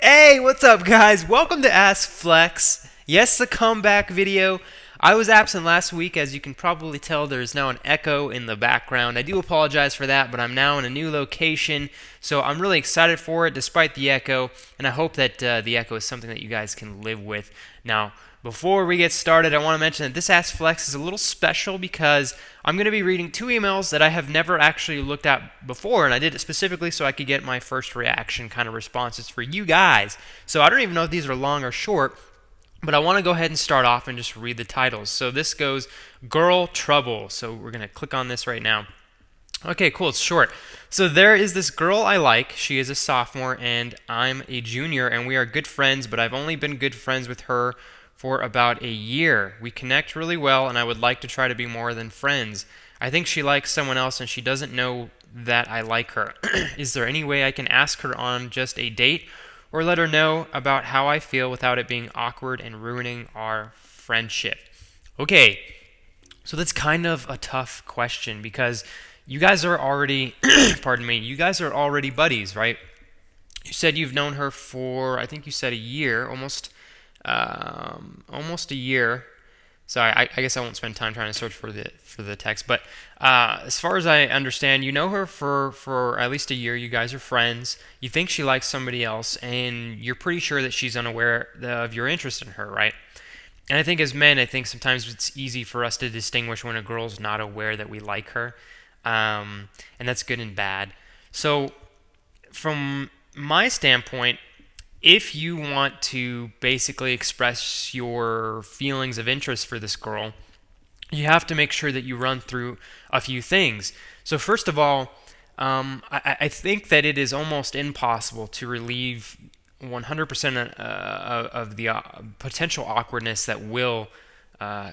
Hey, what's up, guys? Welcome to askxilentflex. Yes, the comeback video. I was absent last week. As you can probably tell, there's now an echo in the background. I do apologize for that, but I'm now in a new location, so I'm really excited for it despite the echo, and I hope that the echo is something that you guys can live with. Now, before we get started, I want to mention that this askxilentflex is a little special because I'm going to be reading two emails that I have never actually looked at before, and I did it specifically so I could get my first reaction kind of responses for you guys. So I don't even know if these are long or short, but I want to go ahead and start off and just read the titles. So this goes Girl Trouble. So we're going to click on this right now. Okay, cool. It's short. So there is this girl I like. She is a sophomore and I'm a junior, and we are good friends, but I've only been good friends with her for about a year. We connect really well, and I would like to try to be more than friends. I think she likes someone else, and she doesn't know that I like her. Is there any way I can ask her on just a date or let her know about how I feel without it being awkward and ruining our friendship? Okay, so that's kind of a tough question because you guys are already, pardon me, you guys are already buddies, right? You said you've known her for, I think you said a year, almost a year. Sorry, I guess I won't spend time trying to search for the text, but as far as I understand, you know her for at least a year. You guys are friends. You think she likes somebody else, and you're pretty sure that she's unaware of your interest in her, right? And I think as men, I think sometimes it's easy for us to distinguish when a girl's not aware that we like her, and that's good and bad. So, from my standpoint, if you want to basically express your feelings of interest for this girl, you have to make sure that you run through a few things. So, first of all, I think that it is almost impossible to relieve 100% of the potential awkwardness that will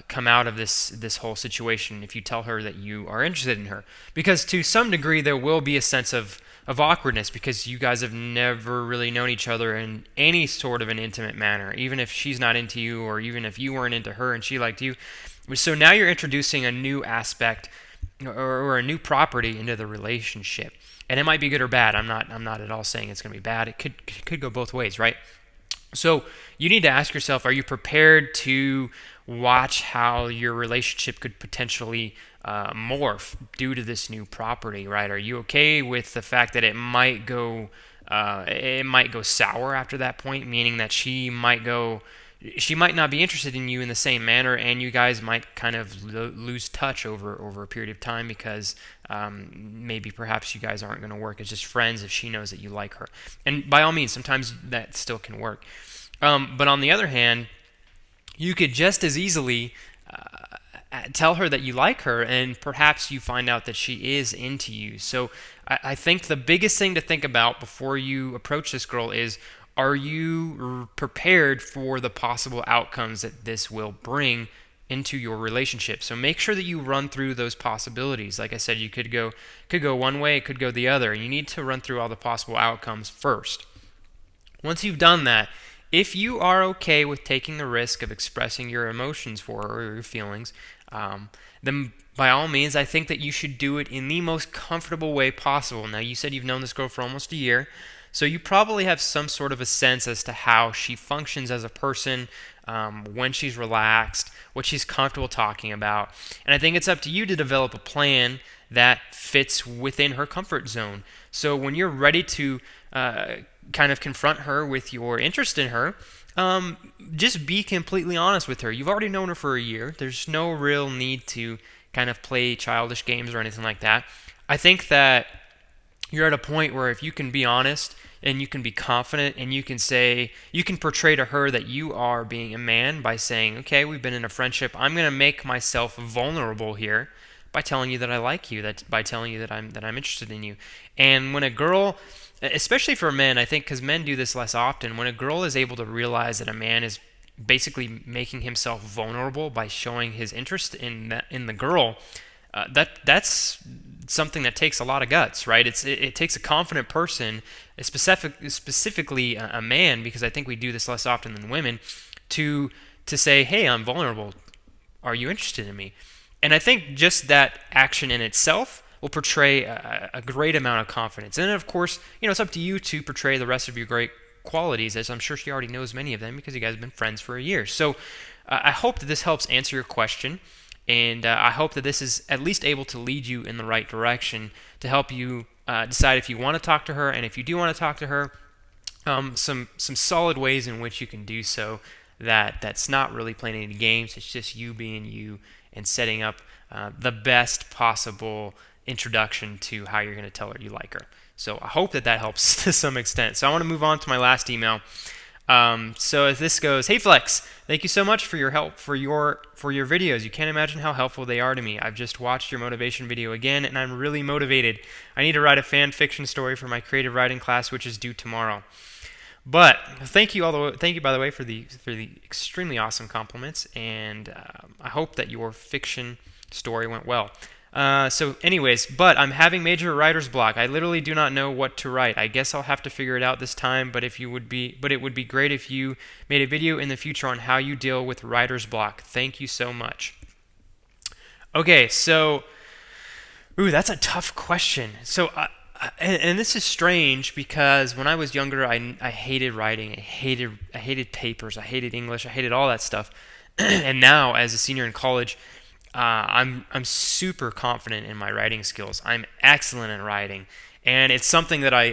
come out of this whole situation if you tell her that you are interested in her, because to some degree there will be a sense of awkwardness because you guys have never really known each other in any sort of an intimate manner, even if she's not into you or even if you weren't into her and she liked you. So now you're introducing a new aspect or a new property into the relationship, and it might be good or bad. I'm not at all saying it's going to be bad. It could go both ways, right? So you need to ask yourself, are you prepared to watch how your relationship could potentially morph due to this new property, right? Are you okay with the fact that it might go sour after that point, meaning that she might not be interested in you in the same manner, and you guys might kind of lose touch over a period of time because maybe perhaps you guys aren't going to work as just friends if she knows that you like her. And by all means, sometimes that still can work. But on the other hand, you could just as easily tell her that you like her, and perhaps you find out that she is into you. So I think the biggest thing to think about before you approach this girl is, are you prepared for the possible outcomes that this will bring into your relationship? So make sure that you run through those possibilities. Like I said, you could go one way, it could go the other. You need to run through all the possible outcomes first. Once you've done that, if you are okay with taking the risk of expressing your emotions for her or your feelings, then by all means, I think that you should do it in the most comfortable way possible. Now, you said you've known this girl for almost a year, so you probably have some sort of a sense as to how she functions as a person, when she's relaxed, what she's comfortable talking about. And I think it's up to you to develop a plan that fits within her comfort zone. So when you're ready to kind of confront her with your interest in her, just be completely honest with her. You've already known her for a year. There's no real need to kind of play childish games or anything like that. I think that you're at a point where if you can be honest and you can be confident and you can portray to her that you are being a man by saying, okay, we've been in a friendship. I'm going to make myself vulnerable here by telling you that I like you, by telling you that I'm interested in you. And when a girl, especially for men, I think, because men do this less often, when a girl is able to realize that a man is basically making himself vulnerable by showing his interest in the girl, that's something that takes a lot of guts, right? It takes a confident person, specifically a man, because I think we do this less often than women, to say, hey, I'm vulnerable. Are you interested in me? And I think just that action in itself will portray a great amount of confidence. And then, of course, it's up to you to portray the rest of your great qualities, as I'm sure she already knows many of them because you guys have been friends for a year. So I hope that this helps answer your question, and I hope that this is at least able to lead you in the right direction to help you decide if you want to talk to her, and if you do want to talk to her, some solid ways in which you can do so that's not really playing any games. It's just you being you and setting up the best possible introduction to how you're going to tell her you like her. So I hope that helps to some extent. So I want to move on to my last email. So as this goes, hey Flex, thank you so much for your help for your videos. You can't imagine how helpful they are to me. I've just watched your motivation video again, and I'm really motivated. I need to write a fan fiction story for my creative writing class, which is due tomorrow. But thank you by the way for the extremely awesome compliments, and I hope that your fiction story went well. So anyways, but I'm having major writer's block. I literally do not know what to write. I guess I'll have to figure it out this time, but it would be great if you made a video in the future on how you deal with writer's block. Thank you so much. Okay, so that's a tough question. So and this is strange because when I was younger, I hated writing. I hated papers. I hated English. I hated all that stuff. And now, as a senior in college, I'm super confident in my writing skills. I'm excellent at writing, and it's something that I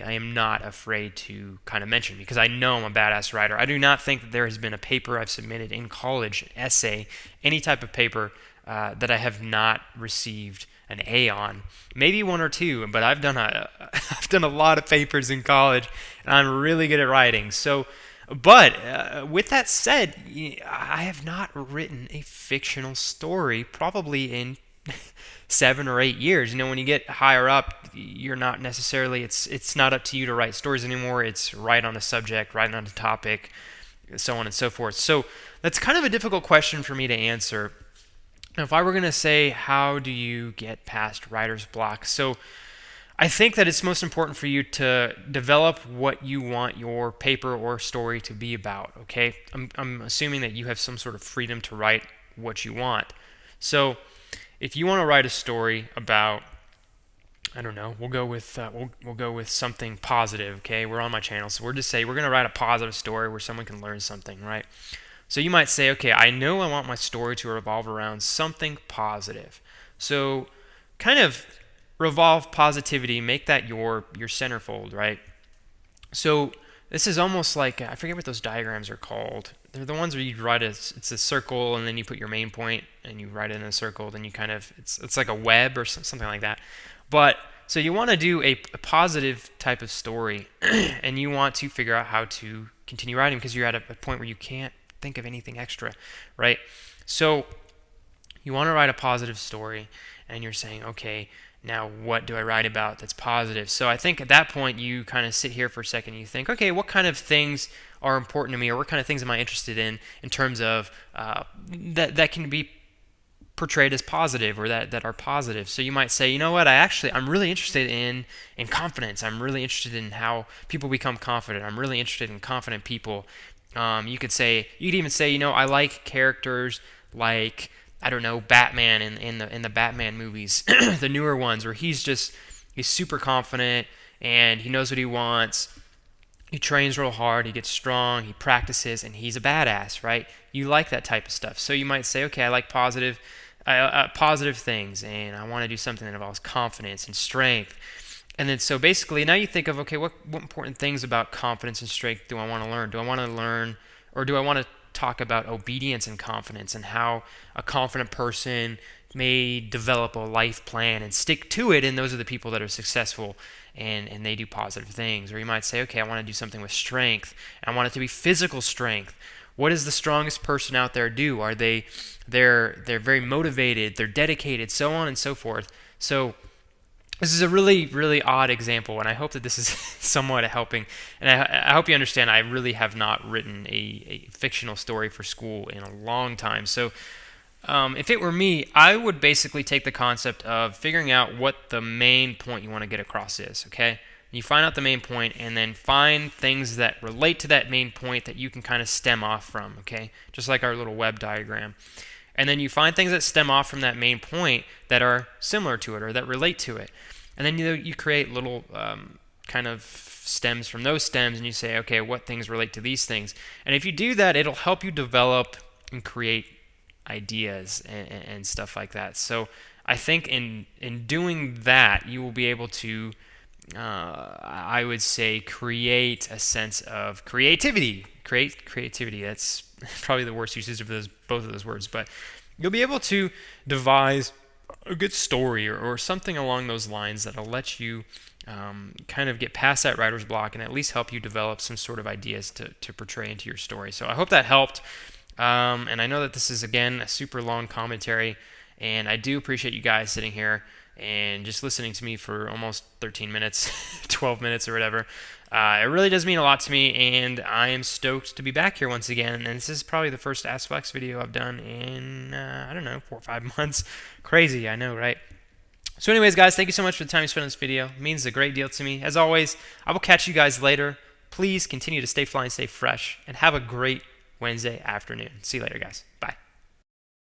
am not afraid to kind of mention because I know I'm a badass writer. I do not think that there has been a paper I've submitted in college, an essay, any type of paper that I have not received an A on. Maybe one or two, but I've done a lot of papers in college, and I'm really good at writing. So. But with that said, I have not written a fictional story probably in 7 or 8 years. When you get higher up, you're not necessarily, it's not up to you to write stories anymore. It's write on a subject, write on a topic, so on and so forth. So that's kind of a difficult question for me to answer. Now, if I were going to say, how do you get past writer's block? So I think that it's most important for you to develop what you want your paper or story to be about, okay? I'm assuming that you have some sort of freedom to write what you want. So if you want to write a story about, I don't know, we'll go with something positive, okay? We're on my channel, so we're going to write a positive story where someone can learn something, right? So you might say, okay, I know I want my story to revolve around something positive. So kind of revolve positivity, make that your centerfold, right? So this is almost like, I forget what those diagrams are called. They're the ones where you write it's a circle, and then you put your main point and you write it in a circle, then you kind of, it's like a web or something like that. But so you want to do a positive type of story and you want to figure out how to continue writing because you're at a point where you can't think of anything extra, right? So you want to write a positive story, and you're saying, okay, now what do I write about that's positive? So I think at that point you kind of sit here for a second and you think, okay, what kind of things are important to me, or what kind of things am I interested in terms of that can be portrayed as positive, or that are positive. So you might say, you know what, I'm really interested in confidence. I'm really interested in how people become confident. I'm really interested in confident people. You could even say, I like characters like, I don't know, Batman in the Batman movies, the newer ones, where he's super confident and he knows what he wants. He trains real hard, he gets strong, he practices, and he's a badass, right? You like that type of stuff. So you might say, okay, I like positive things, and I want to do something that involves confidence and strength. And then so basically now you think of, okay, what important things about confidence and strength do I want to learn? Do I want to learn, or do I want to talk about obedience and confidence, and how a confident person may develop a life plan and stick to it, and those are the people that are successful and they do positive things? Or you might say, okay, I want to do something with strength, and I want it to be physical strength. What does the strongest person out there do? They're very motivated, they're dedicated, so on and so forth. So this is a really, really odd example, and I hope that this is somewhat helping. And I hope you understand I really have not written a fictional story for school in a long time. So if it were me, I would basically take the concept of figuring out what the main point you want to get across is, okay? You find out the main point, and then find things that relate to that main point that you can kind of stem off from, okay? Just like our little web diagram. And then you find things that stem off from that main point that are similar to it or that relate to it. And then you create little kind of stems from those stems, and you say, okay, what things relate to these things? And if you do that, it'll help you develop and create ideas and stuff like that. So I think in doing that, you will be able to, I would say, create a sense of creativity. Create creativity. That's probably the worst usage of both of those words, but you'll be able to devise a good story or something along those lines that'll let you kind of get past that writer's block and at least help you develop some sort of ideas to portray into your story. So I hope that helped. And I know that this is, again, a super long commentary, and I do appreciate you guys sitting here and just listening to me for almost 13 minutes, 12 minutes or whatever. It really does mean a lot to me, and I am stoked to be back here once again. And this is probably the first askFlex video I've done in, I don't know, 4 or 5 months. Crazy, I know, right? So anyways, guys, thank you so much for the time you spent on this video. It means a great deal to me. As always, I will catch you guys later. Please continue to stay fly and stay fresh, and have a great Wednesday afternoon. See you later, guys. Bye.